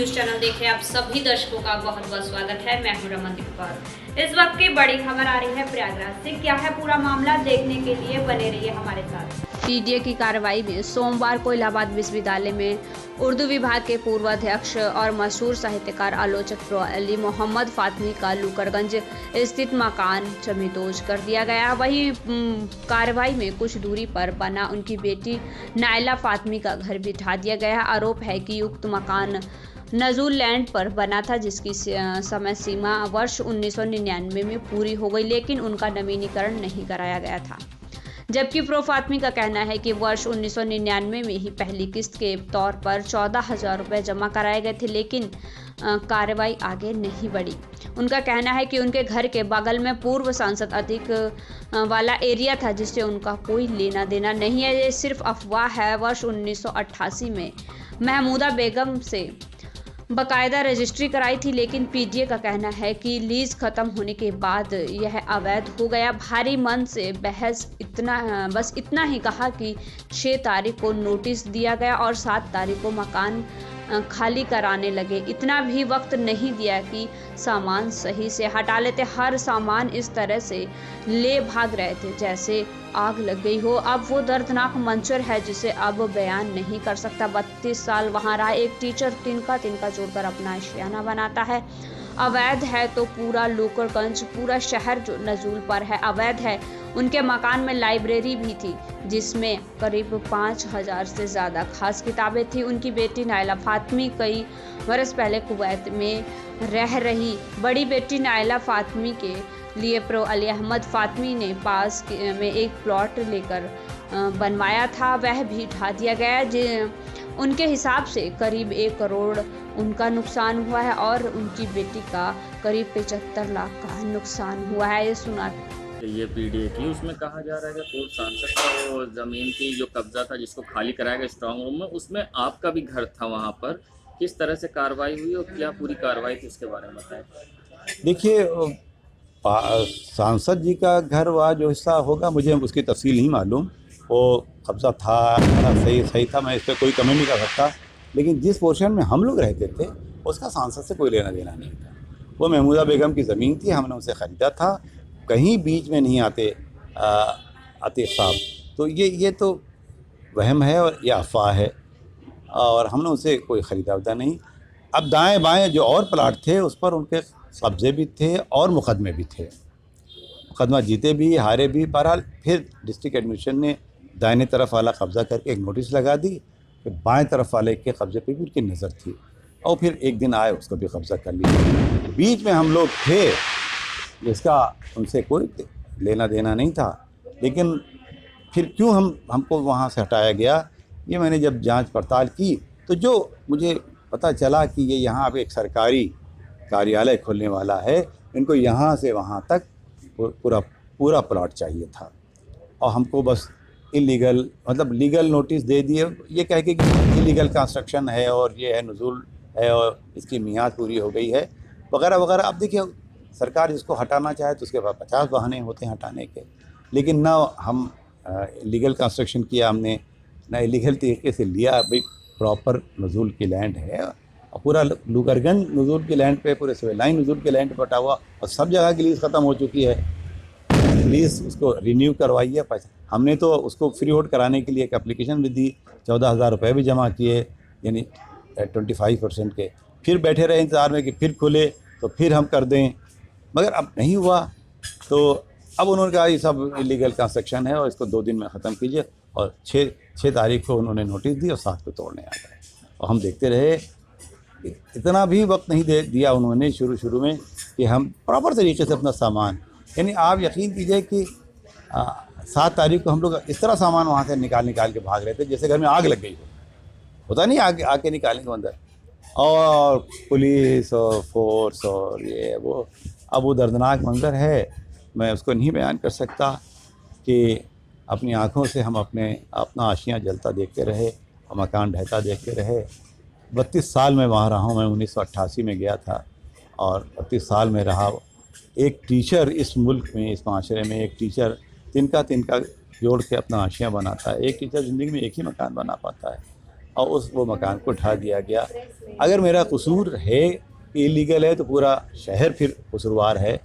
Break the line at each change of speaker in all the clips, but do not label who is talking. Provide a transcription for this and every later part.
News channel देख रहे आप सभी दर्शकों का बहुत बहुत स्वागत है। मैं हूं रमन दीपक। इस वक्त की बड़ी खबर आ रही है प्रयागराज से। क्या है पूरा मामला, देखने के लिए बने रहिए हमारे साथ। पीडीए की कार्रवाई में सोमवार को इलाहाबाद विश्वविद्यालय में उर्दू विभाग के पूर्व अध्यक्ष और मशहूर साहित्यकार आलोचक प्रो अली मोहम्मद फातमी का लूकरगंज स्थित मकान जमींदोज कर दिया गया। वहीं कार्रवाई में कुछ दूरी पर बना उनकी बेटी नाइला फातमी का घर भी ढा दिया गया। आरोप है कि उक्त मकान नजूल लैंड पर बना था, जिसकी समय सीमा वर्ष 1999 में पूरी हो गई, लेकिन उनका नवीनीकरण नहीं कराया गया था। जबकि प्रो फातमी का कहना है कि वर्ष 1999 में ही पहली किस्त के तौर पर 14,000 रुपये जमा कराए गए थे, लेकिन कार्रवाई आगे नहीं बढ़ी। उनका कहना है कि उनके घर के बगल में पूर्व सांसद अतीक वाला एरिया था, जिससे उनका कोई लेना देना नहीं है, ये सिर्फ अफवाह है। वर्ष 1988 में महमूदा बेगम से बाकायदा रजिस्ट्री कराई थी, लेकिन पीडीए का कहना है कि लीज खत्म होने के बाद यह अवैध हो गया। भारी मन से बहस बस इतना ही कहा कि 6 तारीख को नोटिस दिया गया और 7 तारीख को मकान खाली कराने लगे। इतना भी वक्त नहीं दिया कि सामान सही से हटा लेते। हर सामान इस तरह से ले भाग रहे थे जैसे आग लग गई हो। अब वो दर्दनाक मंजर है जिसे अब बयान नहीं कर सकता। 32 साल वहाँ रहा एक टीचर तिनका जोड़कर अपना आशियाना बनाता है। अवैध है तो पूरा लूकरगंज, पूरा शहर जो नजूल पर है अवैध है। उनके मकान में लाइब्रेरी भी थी, जिसमें करीब 5,000 से ज़्यादा खास किताबें थी। उनकी बेटी नाइला फातमी कई बरस पहले कुवैत में रह रही। बड़ी बेटी नाइला फातमी के लिए प्रो अली अहमद फातमी ने पास में एक प्लॉट लेकर बनवाया था, वह भी ढा दिया गया। उनके हिसाब से करीब 1 करोड़ उनका नुकसान हुआ है और उनकी बेटी का करीब 75 लाख का नुकसान हुआ है। ये सुना
ये पीडीए की, उसमें कहा जा रहा है कि पूर्व सांसद का वो जमीन की जो कब्जा था जिसको खाली कराया गया स्ट्रांग रूम में, उसमें आपका भी घर था वहाँ पर। किस तरह से कार्रवाई हुई और क्या पूरी कार्रवाई थी उसके बारे में बताएं।
देखिए, सांसद जी का घर वह जो हिस्सा होगा, मुझे उसकी तफसील नहीं मालूम। वो कब्जा था सही था, मैं इस पर कोई कमेंट नहीं कर सकता। लेकिन जिस पोर्शन में हम लोग रहते थे उसका सांसद से कोई लेना देना नहीं था। वो महमूदा बेगम की ज़मीन थी, हमने उनसे ख़रीदा था। कहीं बीच में नहीं आते आतिफ साहब। तो ये तो वहम है और ये अफवाह है, और हमने उनसे कोई ख़रीदा वरीदा नहीं। अब दाएं बाएं जो और प्लाट थे उस पर उनके कब्जे भी थे और मुकदमे भी थे। मुकदमा जीते भी हारे भी। बहरहाल फिर डिस्ट्रिक्ट एडमिनिस्ट्रेशन ने दाहिने तरफ वाला कब्ज़ा करके एक नोटिस लगा दी कि बाएं तरफ वाले के कब्ज़े पे भी उनकी नज़र थी, और फिर एक दिन आए उसको भी कब्ज़ा कर लिया। बीच में हम लोग थे जिसका उनसे कोई लेना देना नहीं था, लेकिन फिर क्यों हमको वहाँ से हटाया गया, ये मैंने जब जांच पड़ताल की तो जो मुझे पता चला कि ये यहाँ पे एक सरकारी कार्यालय खुलने वाला है, इनको यहाँ से वहाँ तक पूरा प्लॉट चाहिए था, और हमको बस इलीगल मतलब लीगल नोटिस दे दिए, ये कह के कि इलीगल कंस्ट्रक्शन है और ये है नज़ूल है और इसकी मियाद पूरी हो गई है वगैरह वगैरह। अब देखिए, सरकार जिसको हटाना चाहे तो उसके पास 50 बहाने होते हैं हटाने के, लेकिन ना हम लीगल कंस्ट्रक्शन किया हमने, ना इलीगल तरीके से लिया। भाई प्रॉपर नज़ूल की लैंड है, और पूरा लूकरगंज नज़ूल की लैंड पे, पूरे सिविल लाइन नज़ूल की लैंड पर बटा हुआ, और सब जगह की लीज़ ख़त्म हो चुकी है। लीज़ उसको रिन्यू करवाई है। पैसा हमने तो उसको फ्री होल्ड कराने के लिए एक एप्लीकेशन भी दी, 14,000 रुपये भी जमा किए, यानी 25% के। फिर बैठे रहे इंतज़ार में कि फिर खुले तो फिर हम कर दें, मगर अब नहीं हुआ। तो अब उन्होंने कहा ये सब इलीगल कंस्ट्रक्शन है और इसको 2 दिन में ख़त्म कीजिए, और 6 तारीख को उन्होंने नोटिस दी और 7 को तोड़ने आ गए। और हम देखते रहे, इतना भी वक्त नहीं दिया उन्होंने शुरू में कि हम प्रॉपर तरीके से अपना सामान, यानी आप यकीन कीजिए कि 7 तारीख को हम लोग इस तरह सामान वहाँ से निकाल के भाग रहे थे जैसे घर में आग लग गई हो। होता नहीं, आके निकालेंगे अंदर, और पुलिस और फोर्स और ये वो। अब वो दर्दनाक मंजर है, मैं उसको नहीं बयान कर सकता कि अपनी आँखों से हम अपना आशियाँ जलता देखते रहे और मकान ढहता देखते रहे। 32 साल में वहाँ रहा हूँ। मैं 1988 में गया था और 32 साल में रहा। एक टीचर इस मुल्क में, इस माशरे में एक टीचर तिनका जोड़ के अपना आशियाँ बनाता है। एक टीचर ज़िंदगी में एक ही मकान बना पाता है। और उस वो मकान को ढा दिया गया। अगर मेरा कसूर है, इलीगल है, तो पूरा शहर फिर कसूरवार है,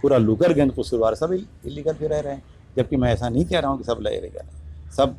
पूरा लुकरगंज कसूरवार, सब इलीगल फिर रह रहे हैं। जबकि मैं ऐसा नहीं कह रहा हूँ कि सब इलीगल है, सब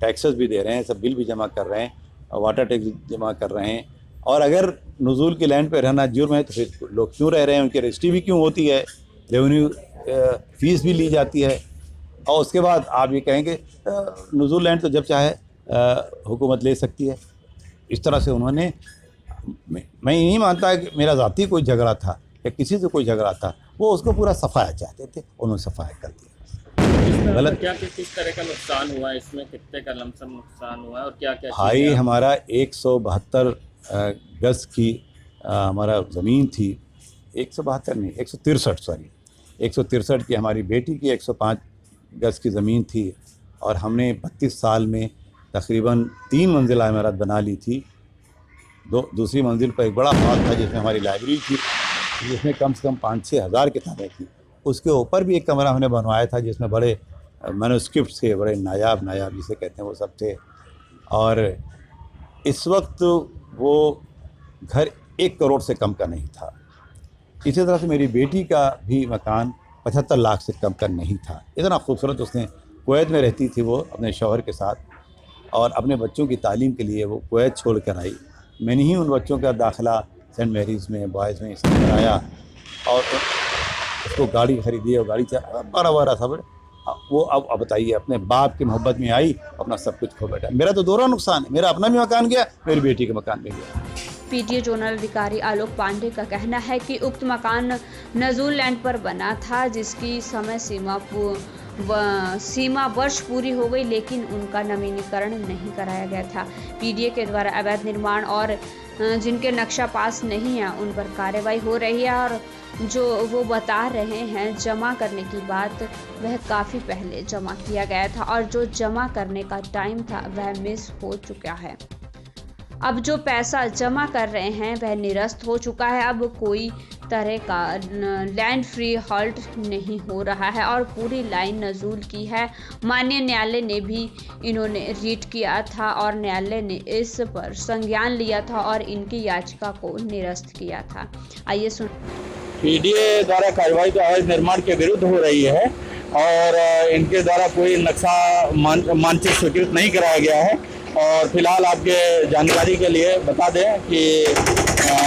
टैक्सेस भी दे रहे हैं, सब बिल भी जमा कर रहे हैं, वाटर टैक्स भी जमा कर रहे हैं। और अगर नज़ूल की लैंड पे रहना जुर्म है तो फिर लोग क्यों रह रहे हैं, उनकी रजिस्ट्री भी क्यों होती है, रेवेन्यू फीस भी ली जाती है। और उसके बाद आप ये कहेंगे नज़ूल लैंड तो जब चाहे हुकूमत ले सकती है। इस तरह से उन्होंने, मैं नहीं मानता कि मेरा ज़ाती कोई झगड़ा था या किसी से कोई झगड़ा था, वो उसको पूरा सफाया चाहते थे, उन्होंने सफाया कर दिया।
गलत क्या किस तरह का नुकसान हुआ है, इसमें कितने का लमसम नुकसान हुआ है और क्या क्या
भाई हमारा 172 गज की हमारा ज़मीन थी, 172 नहीं 163 सॉरी 163 की हमारी बेटी की 105 गज की ज़मीन थी। और हमने 32 साल में तकरीबन 3 मंजिला इमारत बना ली थी। दूसरी मंजिल पर एक बड़ा हॉल था जिसमें हमारी लाइब्रेरी थी, जिसमें कम से कम 5-6 हज़ार किताबें थी। उसके ऊपर भी एक कमरा हमने बनवाया था जिसमें बड़े मैन्युस्क्रिप्ट थे, बड़े नायाब जिसे कहते हैं वो सब थे। और इस वक्त वो घर 1 करोड़ से कम का नहीं था। इसी तरह से मेरी बेटी का भी मकान 75 लाख से कम का नहीं था। इतना खूबसूरत, उसने कुवैत में रहती थी वो अपने शौहर के साथ, और अपने बच्चों की तालीम के लिए वो कुवैत छोड़ कर आई। मैंने ही उन बच्चों का दाखिला सेंट मैरीज़ में, बॉयज़ में इसमें कराया, और उसको गाड़ी खरीदी और गाड़ी चला 12 सब। वो अब बताइए, अपने बाप की मोहब्बत में आई, अपना सब कुछ खो बैठा। मेरा तो दोहरा नुकसान है, मेरा अपना भी मकान गया, मेरी बेटी का मकान भी गया।
पीटीए जोनल अधिकारी आलोक पांडे का कहना है कि उक्त मकान नज़ूल लैंड पर बना था, जिसकी समय सीमा वर्ष पूरी हो गई, लेकिन उनका नवीनीकरण नहीं कराया गया था। पीडीए के द्वारा अवैध निर्माण और जिनके नक्शा पास नहीं है उन पर कार्रवाई हो रही है, और जो वो बता रहे हैं जमा करने की बात, वह काफ़ी पहले जमा किया गया था, और जो जमा करने का टाइम था वह मिस हो चुका है। अब जो पैसा जमा कर रहे हैं वह निरस्त हो चुका है। अब कोई तरह का लैंड फ्री हॉल्ट नहीं हो रहा है और पूरी लाइन नज़ूल की है। माननीय न्यायालय ने भी इन्होंने रीट किया था और न्यायालय ने इस पर संज्ञान लिया था और इनकी याचिका को निरस्त किया था। आइए सुन।
पीडीए द्वारा कार्रवाई तो अवैध निर्माण के विरुद्ध हो रही है और इनके द्वारा कोई नक्शा मानचित्र स्वीकृत नहीं कराया गया है। और फिलहाल आपके जानकारी के लिए बता दें कि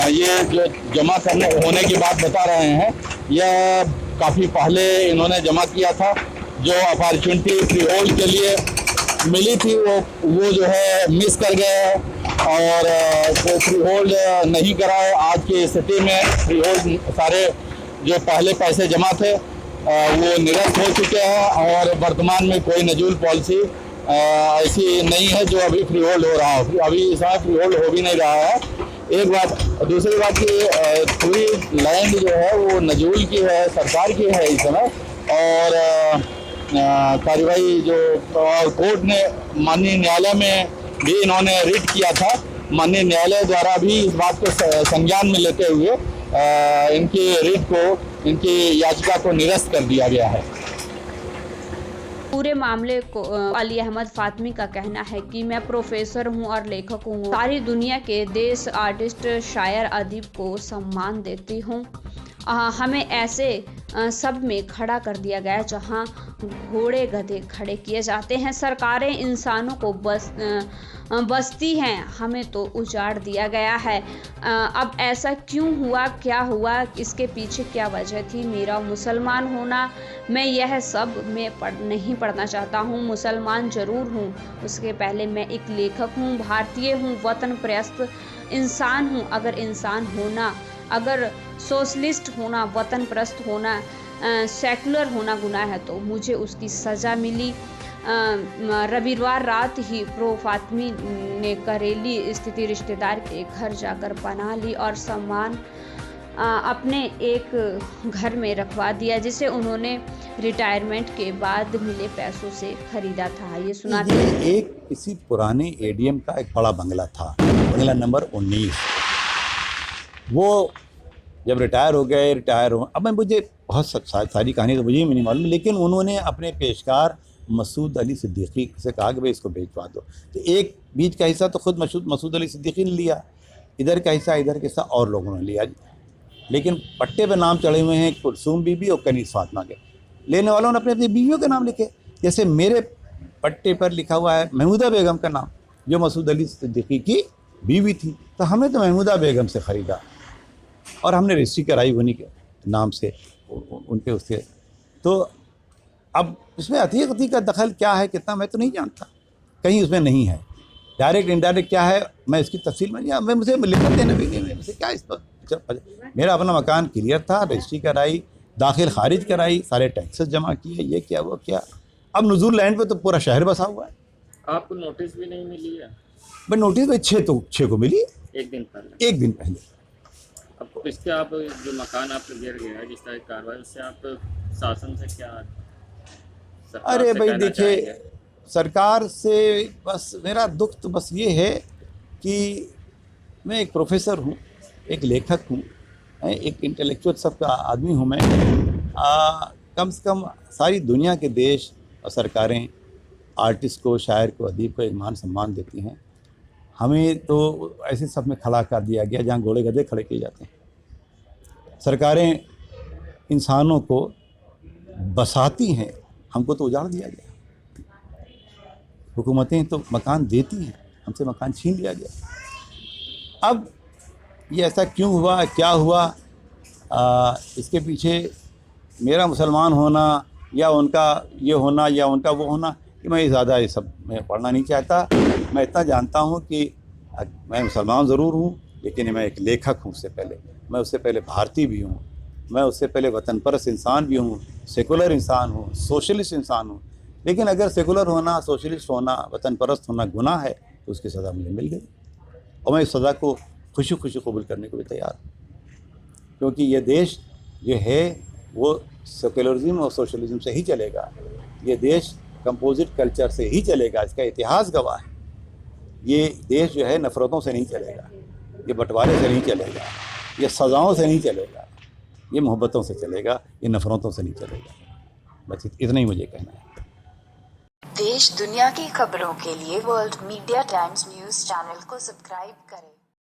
ये जो जमा करने होने की बात बता रहे हैं, यह काफ़ी पहले इन्होंने जमा किया था। जो अपॉर्चुनिटी फ्री होल्ड के लिए मिली थी वो जो है मिस कर गए और वो फ्री होल्ड नहीं कराए। आज की स्थिति में फ्री होल्ड सारे जो पहले पैसे जमा थे वो निरस्त हो चुके हैं और वर्तमान में कोई नजूल पॉलिसी ऐसी नहीं है जो अभी फ्री होल्ड हो रहा हो। अभी इस समय फ्री होल्ड हो भी नहीं रहा है, एक बात। दूसरी बात कि पूरी लैंड जो है वो नजूल की है, सरकार की है इस समय। और कार्रवाई जो कोर्ट ने माननीय न्यायालय में भी इन्होंने रिट किया था, माननीय न्यायालय द्वारा भी इस बात को संज्ञान में लेते हुए इनकी रिट को, इनकी याचिका को निरस्त कर दिया गया है।
पूरे मामले को अली अहमद फातमी का कहना है कि मैं प्रोफेसर हूं और लेखक हूं। सारी दुनिया के देश, आर्टिस्ट, शायर, अदीब को सम्मान देती हूं। हमें ऐसे सब में खड़ा कर दिया गया जहां घोड़े गधे खड़े किए जाते हैं। सरकारें इंसानों को बसती हैं, हमें तो उजाड़ दिया गया है। अब ऐसा क्यों हुआ, क्या हुआ, इसके पीछे क्या वजह थी? मेरा मुसलमान होना, मैं यह सब में नहीं पढ़ना चाहता हूँ। मुसलमान ज़रूर हूँ, उसके पहले मैं एक लेखक हूँ, भारतीय हूँ, वतन परस्त इंसान हूँ। अगर इंसान होना, अगर सोशलिस्ट होना, वतन परस्त होना, सेकुलर होना गुनाह है तो मुझे उसकी सज़ा मिली। रविवार रात ही प्रो फातमी ने करेली स्थिति रिश्तेदार के घर जाकर पनाह ली और सामान अपने एक घर में रखवा दिया, जिसे उन्होंने रिटायरमेंट के बाद मिले पैसों से खरीदा था। ये सुना था।
एक किसी पुराने एडीएम का एक बड़ा बंगला था, बंगला नंबर 19। वो जब रिटायर हो गए, अब मैं मुझे बहुत सारी कहानी तो मुझे भी नहीं मालूम, लेकिन उन्होंने अपने पेशकार मसूद अली सिद्दीकी से कहा कि भाई इसको भिजवा दो। तो एक बीच का हिस्सा तो खुद मसूद अली सिद्दीकी ने लिया, इधर का हिस्सा और लोगों ने लिया। लेकिन पट्टे पे नाम चढ़े हुए हैं कुलसूम बीबी और कनीज़ फातिमा के। लेने वालों ने अपनी अपनी बीवियों के नाम लिखे। जैसे मेरे पट्टे पर लिखा हुआ है महमूदा बेगम का नाम, जो मसूद अली सिद्दीकी की बीवी थी। तो हमने तो महमूदा बेगम से ख़रीदा और हमने रजिस्ट्री कराई उन्हीं के नाम से, उनके उससे। तो अब इसमें अतीक का दखल क्या है कितना मैं तो नहीं जानता, कहीं उसमें नहीं है। डायरेक्ट इनडायरेक्ट क्या है मैं इसकी तफसील में नहीं, मैं मुझे लेकर देना भी नहीं, मुझे क्या इस पर। मेरा अपना मकान क्लियर था, रजिस्ट्री कराई, दाखिल खारिज कराई, सारे टैक्सेस जमा किए, ये क्या वो क्या। अब नुज़ूर लैंड पे तो पूरा शहर बसा हुआ है।
आपको नोटिस भी नहीं मिली है?
बट नोटिस भाई 6 को मिली,
एक दिन पहले। अब इसके आप जो मकान आपको गिर गया है, जिस तरह की कार्रवाई, उससे आप शासन से क्या?
अरे भाई देखिए, सरकार से बस मेरा दुख तो बस ये है कि मैं एक प्रोफेसर हूँ, एक लेखक हूँ, एक इंटेलेक्चुअल सब का आदमी हूँ मैं। कम से कम सारी दुनिया के देश और सरकारें आर्टिस्ट को, शायर को, अदीब को एक मान सम्मान देती हैं। हमें तो ऐसे सब में खड़ा कर दिया गया जहाँ घोड़े गधे खड़े किए जाते हैं। सरकारें इंसानों को बसाती हैं, हमको तो उजाड़ दिया गया। हुकूमतें तो मकान देती हैं, हमसे मकान छीन लिया गया। अब ये ऐसा क्यों हुआ, क्या हुआ, इसके पीछे मेरा मुसलमान होना या उनका ये होना या उनका वो होना, कि मैं ज़्यादा ये सब मैं पढ़ना नहीं चाहता। मैं इतना जानता हूँ कि मैं मुसलमान ज़रूर हूँ, लेकिन मैं एक लेखक हूँ। मैं उससे पहले भारतीय भी हूँ, मैं उससे पहले वतन परस्त इंसान भी हूँ, सेकुलर इंसान हूँ, सोशलिस्ट इंसान हूँ। लेकिन अगर सेकुलर होना, सोशलिस्ट होना, वतन परस्त होना गुनाह है तो उसकी सज़ा मुझे मिल गई, और मैं इस सज़ा को खुशी खुशी कबूल करने को भी तैयार हूँ। क्योंकि ये देश जो है वो सेकुलरिज्म और सोशलिज्म से ही चलेगा। ये देश कंपोजिट कल्चर से ही चलेगा, इसका इतिहास गवाह है। ये देश जो है नफ़रतों से नहीं चलेगा, ये बंटवारे से नहीं चलेगा, ये सज़ाओं से नहीं चलेगा, ये मोहब्बतों से चलेगा, ये नफ़रतों से नहीं चलेगा। बस इतना ही मुझे कहना है।
देश दुनिया की खबरों के लिए world media times news channel को सब्सक्राइब करें।